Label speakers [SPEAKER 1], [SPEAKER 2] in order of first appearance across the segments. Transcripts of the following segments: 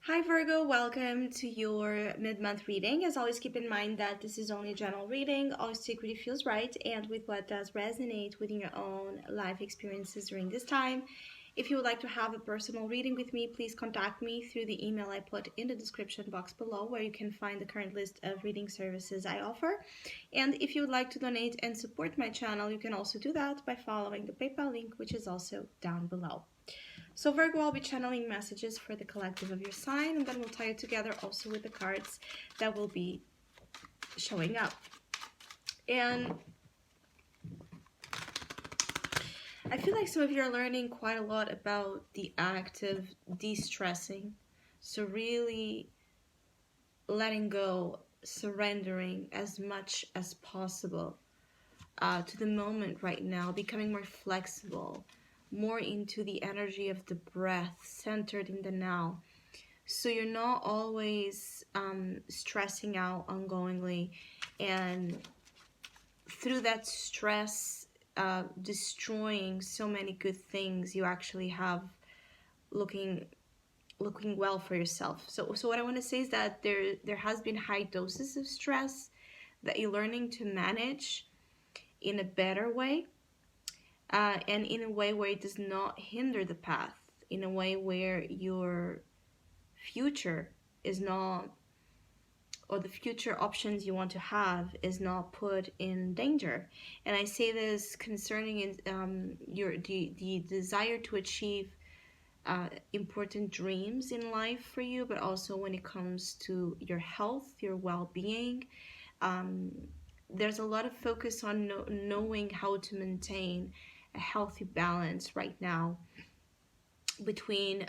[SPEAKER 1] Hi Virgo, welcome to your mid-month reading. As always, keep in mind that this is only a general reading. Always take what feels right and with what does resonate within your own life experiences during this time. If you would like to have a personal reading with me, please contact me through the email I put in the description box below, where you can find the current list of reading services I offer. And if you would like to donate and support my channel, you can also do that by following the PayPal link, which is also down below. So Virgo, I'll be channeling messages for the collective of your sign, and then we'll tie it together also with the cards that will be showing up. And I feel like some of you are learning quite a lot about the act of de-stressing. So really letting go, surrendering as much as possible to the moment right now, becoming more flexible, more into the energy of the breath, centered in the now. So you're not always stressing out ongoingly, and through that stress, destroying so many good things you actually have looking well for yourself. So what I want to say is that there has been high doses of stress that you're learning to manage in a better way, and in a way where it does not hinder the path, in a way where your future is not, or the future options you want to have is not put in danger. And I say this concerning the desire to achieve important dreams in life for you, but also when it comes to your health, your well-being. There's a lot of focus on knowing how to maintain a healthy balance right now between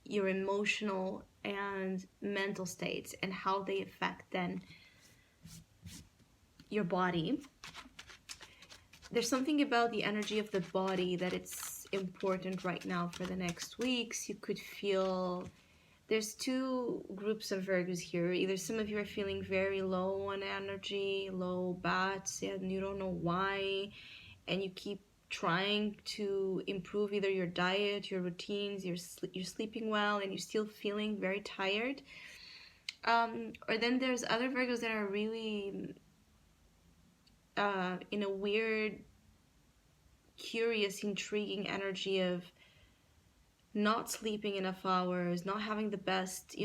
[SPEAKER 1] your emotional and mental states and how they affect then your body. There's something about the energy of the body that it's important right now for the next weeks. You could feel there's two groups of Virgos here. Either some of you are feeling very low on energy, low bats, and you don't know why, and you keep trying to improve either your diet, your routines, you're sleeping well, and you're still feeling very tired. Or then there's other Virgos that are really in a weird, curious, intriguing energy of not sleeping enough hours, not having the best,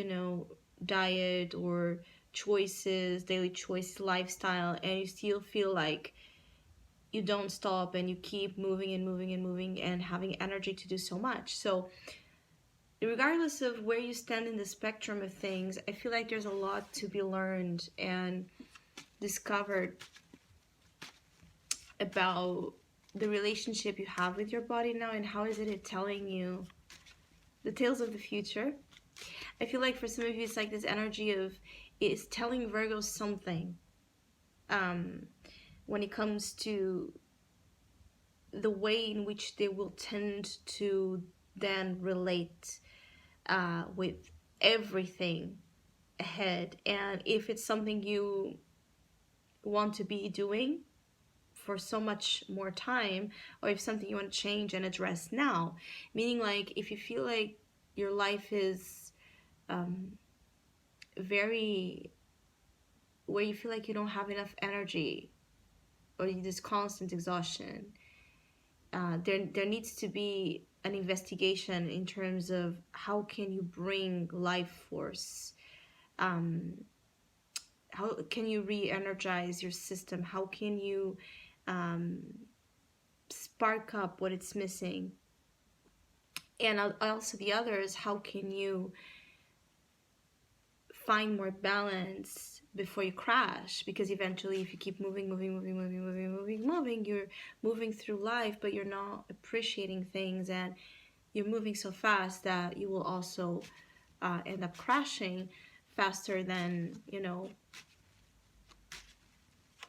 [SPEAKER 1] diet or choices, daily choice, lifestyle, and you still feel like you don't stop and you keep moving and moving and moving and having energy to do so much. So regardless of where you stand in the spectrum of things, I feel like there's a lot to be learned and discovered about the relationship you have with your body now, and how is it telling you the tales of the future. I feel like for some of you it's like this energy of it's telling Virgo something when it comes to the way in which they will tend to then relate with everything ahead, and if it's something you want to be doing for so much more time, or if something you want to change and address now. Meaning, like, if you feel like your life is very, where you feel like you don't have enough energy, or this constant exhaustion, there needs to be an investigation in terms of how can you bring life force, how can you re-energize your system, how can you spark up what it's missing, and also the others, how can you find more balance before you crash? Because eventually, if you keep moving, you're moving through life, but you're not appreciating things, and you're moving so fast that you will also end up crashing faster than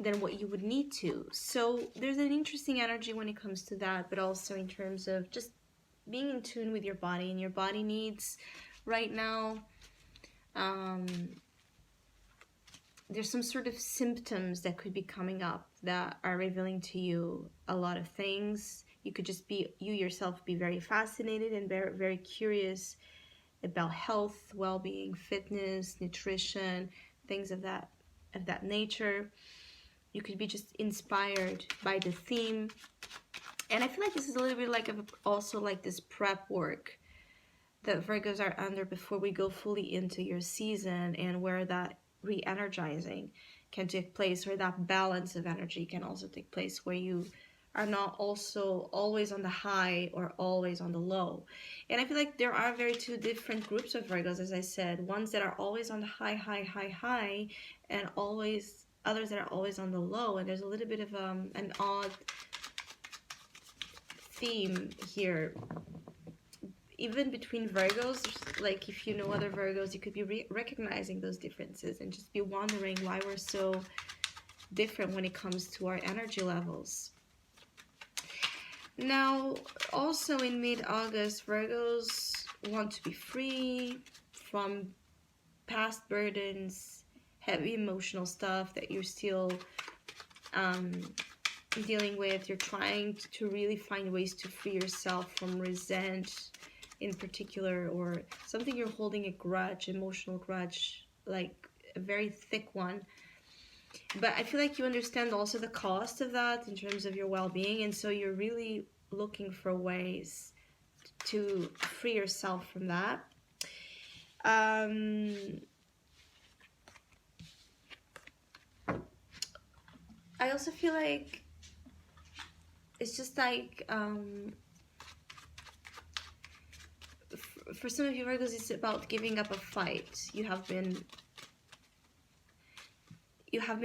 [SPEAKER 1] than what you would need to. So there's an interesting energy when it comes to that, but also in terms of just being in tune with your body and your body needs right now. There's some sort of symptoms that could be coming up that are revealing to you a lot of things. You could just be, you yourself, be very fascinated and very, very curious about health, well-being, fitness, nutrition, things of that nature. You could be just inspired by the theme. And I feel like this is a little bit like also like this prep work that Virgos are under before we go fully into your season, and where that re-energizing can take place, or that balance of energy can also take place, where you are not also always on the high or always on the low. And I feel like there are very two different groups of Virgos, as I said, ones that are always on the high, and always others that are always on the low. And there's a little bit of an odd theme here even between Virgos. Like if you know other Virgos, you could be recognizing those differences and just be wondering why we're so different when it comes to our energy levels. Now, also in mid-August, Virgos want to be free from past burdens, heavy emotional stuff that you're still dealing with. You're trying to really find ways to free yourself from resent in particular, or something you're holding a grudge, emotional grudge, like a very thick one. But I feel like you understand also the cost of that in terms of your well-being, and so you're really looking for ways to free yourself from that. I also feel like it's just like for some of you Virgos, it's about giving up a fight you have been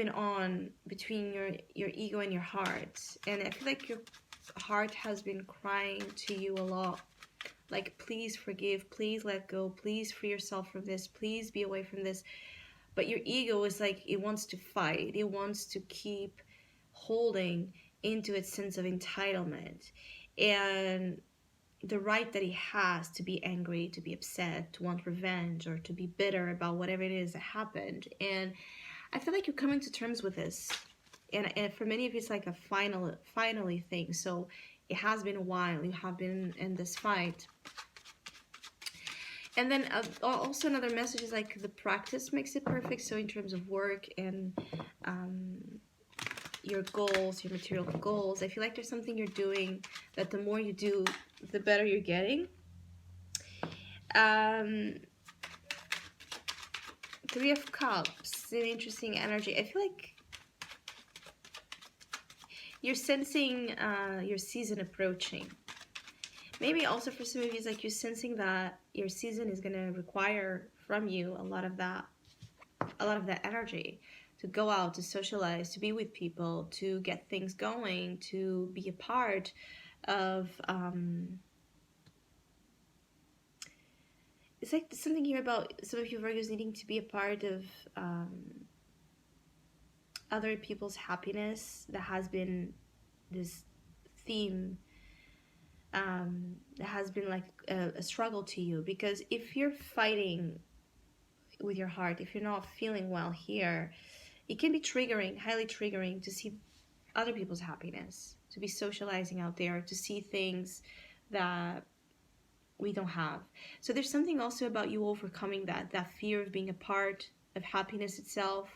[SPEAKER 1] on between your ego and your heart. And I feel like your heart has been crying to you a lot, like, please forgive, please let go, please free yourself from this, please be away from this. But your ego is like, it wants to fight, it wants to keep holding into its sense of entitlement and the right that it has to be angry, to be upset, to want revenge, or to be bitter about whatever it is that happened. And I feel like you're coming to terms with this. And for many of you, it's like a finally thing. So it has been a while. You have been in this fight. And then also another message is like the practice makes it perfect. So in terms of work and your goals, your material goals, I feel like there's something you're doing that the more you do, the better you're getting. Three of Cups, an interesting energy. I feel like you're sensing your season approaching. Maybe also for some of you, it's like you're sensing that your season is going to require from you a lot of that energy to go out, to socialize, to be with people, to get things going, to be a part of it's like something here about some of you Virgos needing to be a part of other people's happiness. That has been this theme that has been like a struggle to you, because if you're fighting with your heart, if you're not feeling well here, it can be triggering, highly triggering, to see other people's happiness, to be socializing out there, to see things that we don't have. So there's something also about you overcoming that fear of being a part of happiness itself,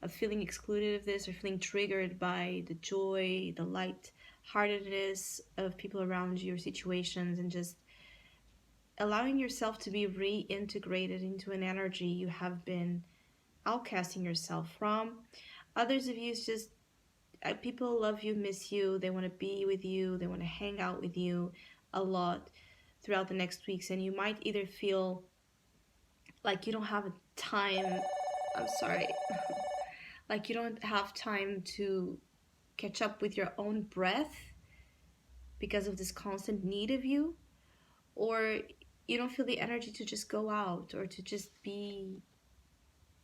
[SPEAKER 1] of feeling excluded of this, or feeling triggered by the joy, the light-heartedness of people around you or situations, and just allowing yourself to be reintegrated into an energy you have been outcasting yourself from. Others of you, it's just people love you, miss you, they want to be with you, they want to hang out with you a lot throughout the next weeks, and you might either feel like you don't have time, I'm sorry, like you don't have time to catch up with your own breath because of this constant need of you, or you don't feel the energy to just go out or to just be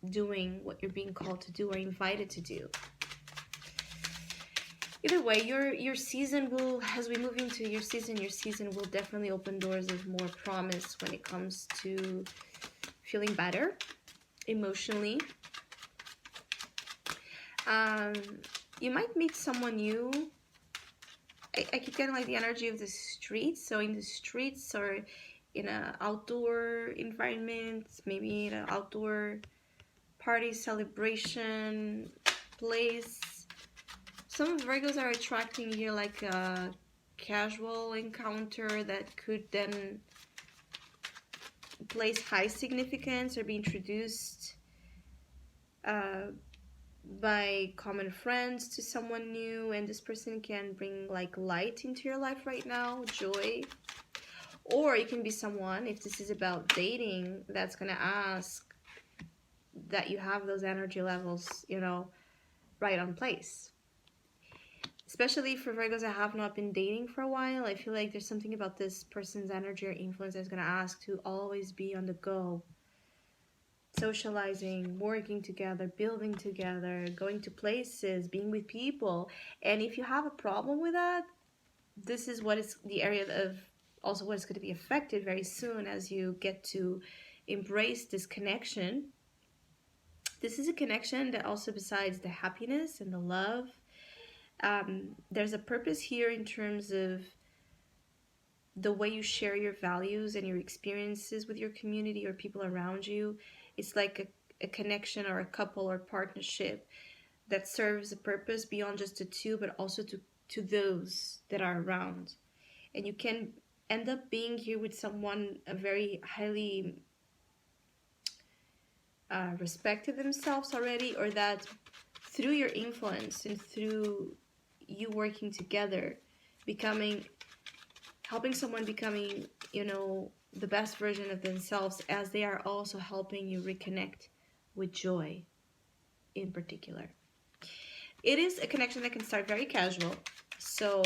[SPEAKER 1] doing what you're being called to do or invited to do. Either way, your season will, as we move into your season will definitely open doors of more promise when it comes to feeling better emotionally. You might meet someone new. I keep getting like the energy of the streets. So in the streets or in an outdoor environment, maybe in an outdoor party celebration place. Some Virgos are attracting here like a casual encounter that could then place high significance or be introduced uh, by common friends to someone new, and this person can bring like light into your life right now, joy. Or it can be someone, if this is about dating, that's gonna ask that you have those energy levels, right on place. Especially for Virgos that have not been dating for a while, I feel like there's something about this person's energy or influence that's gonna ask to always be on the go, socializing, working together, building together, going to places, being with people. And if you have a problem with that, this is what is the area of also what is going to be affected very soon as you get to embrace this connection. This is a connection that also, besides the happiness and the love, there's a purpose here in terms of the way you share your values and your experiences with your community or people around you. It's like a connection or a couple or partnership that serves a purpose beyond just the two, but also to those that are around. And you can end up being here with someone very highly respected themselves already, or that through your influence and through you working together, helping someone becoming, the best version of themselves, as they are also helping you reconnect with joy in particular. It is a connection that can start very casual. So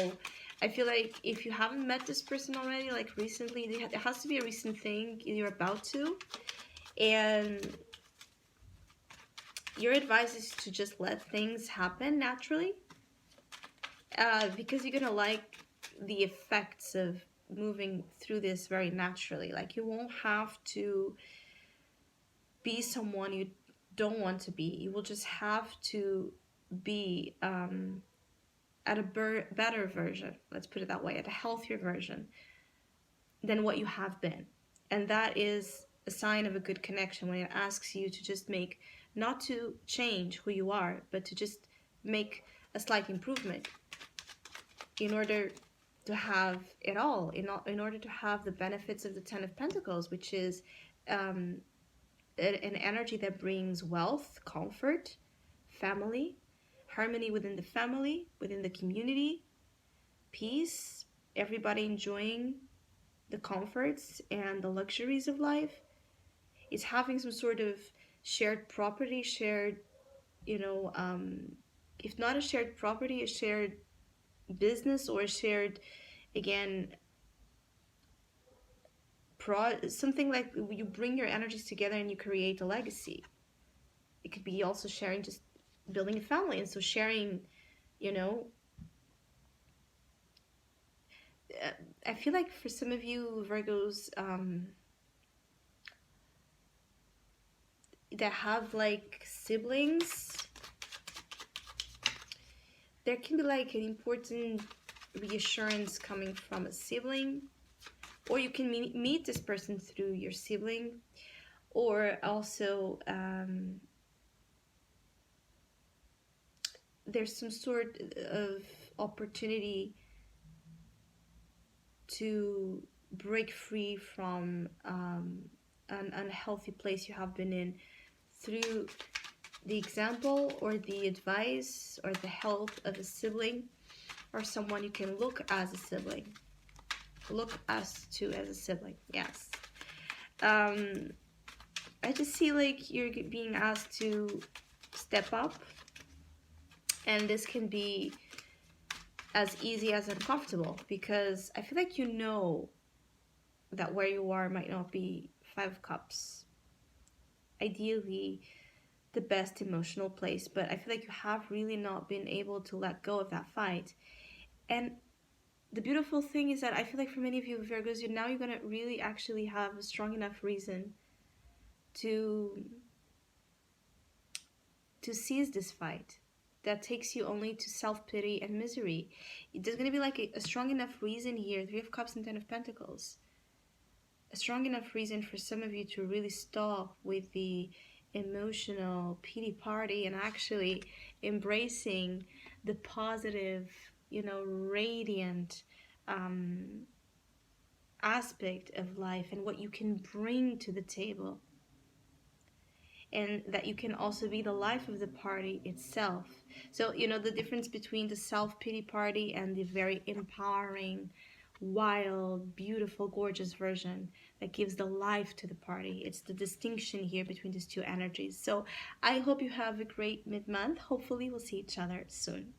[SPEAKER 1] I feel like if you haven't met this person already, like recently, it has to be a recent thing you're about to. And your advice is to just let things happen naturally, because you're going to like the effects of moving through this very naturally. Like, you won't have to be someone you don't want to be. You will just have to be at a better version, let's put it that way, at a healthier version than what you have been. And that is a sign of a good connection, when it asks you to just not to change who you are, but to just make a slight improvement in order to have it all, in order to have the benefits of the Ten of Pentacles, which is an energy that brings wealth, comfort, family, harmony within the family, within the community, peace, everybody enjoying the comforts and the luxuries of life. It's having some sort of shared property, if not a shared property, a shared business, or a shared, again, something like you bring your energies together and you create a legacy. It could be also sharing, just building a family. And so sharing, I feel like for some of you Virgos that have like siblings, there can be like an important reassurance coming from a sibling, or you can meet this person through your sibling, or also there's some sort of opportunity to break free from an unhealthy place you have been in through the example or the advice or the help of a sibling, or someone you can look as a sibling. Look us to as a sibling, yes. I just see like you're being asked to step up, and this can be as easy as uncomfortable, because I feel like that where you are might not be Five of Cups, ideally the best emotional place, but I feel like you have really not been able to let go of that fight. And the beautiful thing is that I feel like for many of you Virgos, you're going to really actually have a strong enough reason to seize this fight that takes you only to self-pity and misery. There's going to be like a strong enough reason here, Three of Cups and Ten of Pentacles, a strong enough reason for some of you to really stop with the emotional pity party and actually embracing the positive, radiant um, aspect of life and what you can bring to the table, and that you can also be the life of the party itself. So, the difference between the self pity party and the very empowering, wild, beautiful, gorgeous version that gives the life to the party. It's the distinction here between these two energies. So, I hope you have a great mid month. Hopefully, we'll see each other soon.